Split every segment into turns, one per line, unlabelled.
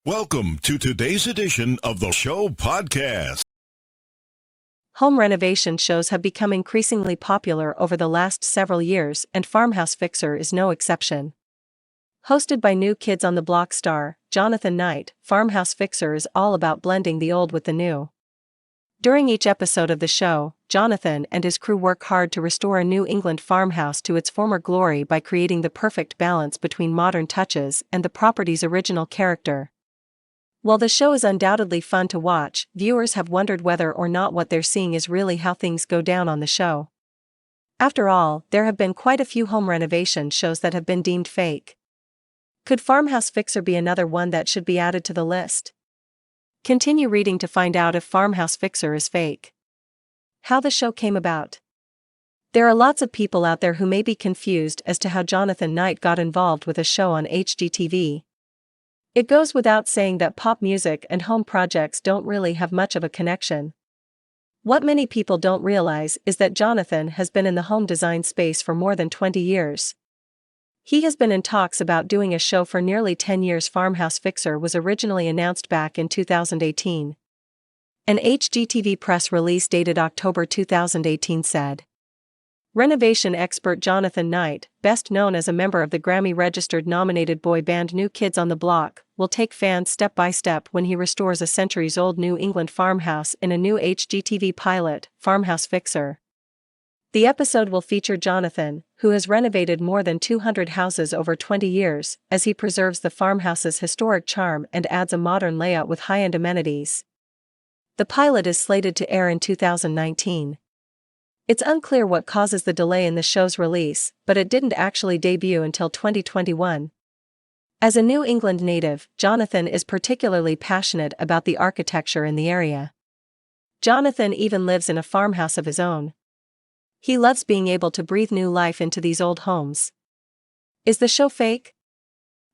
Welcome to today's edition of the show podcast.
Home renovation shows have become increasingly popular over the last several years, and Farmhouse Fixer is no exception. Hosted by New Kids on the Block star Jonathan Knight, Farmhouse Fixer is all about blending the old with the new. During each episode of the show, Jonathan and his crew work hard to restore a New England farmhouse to its former glory by creating the perfect balance between modern touches and the property's original character. While the show is undoubtedly fun to watch, viewers have wondered whether or not what they're seeing is really how things go down on the show. After all, there have been quite a few home renovation shows that have been deemed fake. Could Farmhouse Fixer be another one that should be added to the list? Continue reading to find out if Farmhouse Fixer is fake. How the show came about. There are lots of people out there who may be confused as to how Jonathan Knight got involved with a show on HGTV. It goes without saying that pop music and home projects don't really have much of a connection. What many people don't realize is that Jonathan has been in the home design space for more than 20 years. He has been in talks about doing a show for nearly 10 years. Farmhouse Fixer was originally announced back in 2018. An HGTV press release dated October 2018 said, renovation expert Jonathan Knight, best known as a member of the Grammy-registered nominated boy band New Kids on the Block, will take fans step by step when he restores a centuries-old New England farmhouse in a new HGTV pilot, Farmhouse Fixer. The episode will feature Jonathan, who has renovated more than 200 houses over 20 years, as he preserves the farmhouse's historic charm and adds a modern layout with high-end amenities. The pilot is slated to air in 2019. It's unclear what causes the delay in the show's release, but it didn't actually debut until 2021. As a New England native, Jonathan is particularly passionate about the architecture in the area. Jonathan even lives in a farmhouse of his own. He loves being able to breathe new life into these old homes. Is the show fake?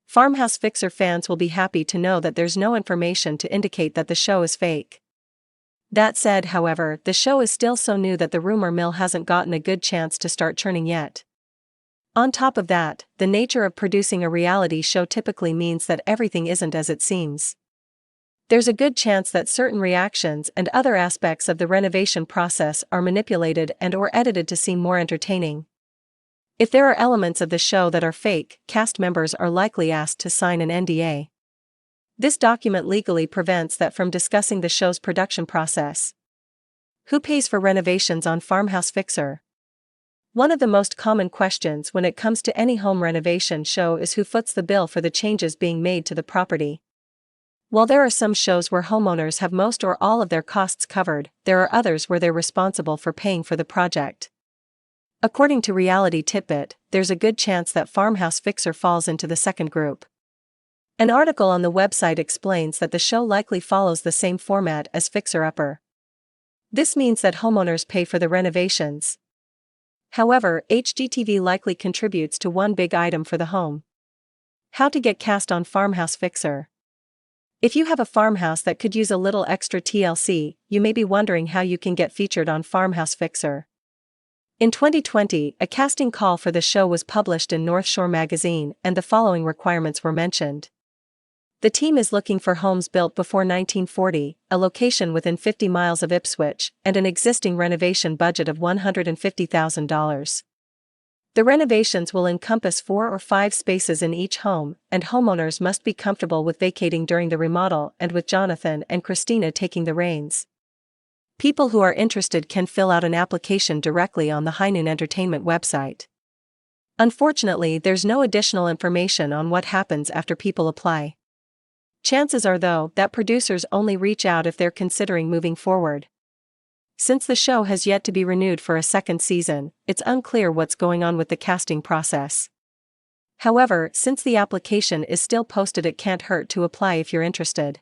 Farmhouse Fixer fans will be happy to know that there's no information to indicate that the show is fake. That said, however, the show is still so new that the rumor mill hasn't gotten a good chance to start churning yet. On top of that, the nature of producing a reality show typically means that everything isn't as it seems. There's a good chance that certain reactions and other aspects of the renovation process are manipulated and/or edited to seem more entertaining. If there are elements of the show that are fake, cast members are likely asked to sign an NDA. This document legally prevents that from discussing the show's production process. Who pays for renovations on Farmhouse Fixer? One of the most common questions when it comes to any home renovation show is who foots the bill for the changes being made to the property. While there are some shows where homeowners have most or all of their costs covered, there are others where they're responsible for paying for the project. According to Reality Tidbit, there's a good chance that Farmhouse Fixer falls into the second group. An article on the website explains that the show likely follows the same format as Fixer Upper. This means that homeowners pay for the renovations. However, HGTV likely contributes to one big item for the home. How to get cast on Farmhouse Fixer. If you have a farmhouse that could use a little extra TLC, you may be wondering how you can get featured on Farmhouse Fixer. In 2020, a casting call for the show was published in North Shore magazine, and the following requirements were mentioned. The team is looking for homes built before 1940, a location within 50 miles of Ipswich, and an existing renovation budget of $150,000. The renovations will encompass 4 or 5 spaces in each home, and homeowners must be comfortable with vacating during the remodel and with Jonathan and Christina taking the reins. People who are interested can fill out an application directly on the High Noon Entertainment website. Unfortunately, there's no additional information on what happens after people apply. Chances are, though, that producers only reach out if they're considering moving forward. Since the show has yet to be renewed for a second season, it's unclear what's going on with the casting process. However, since the application is still posted, it can't hurt to apply if you're interested.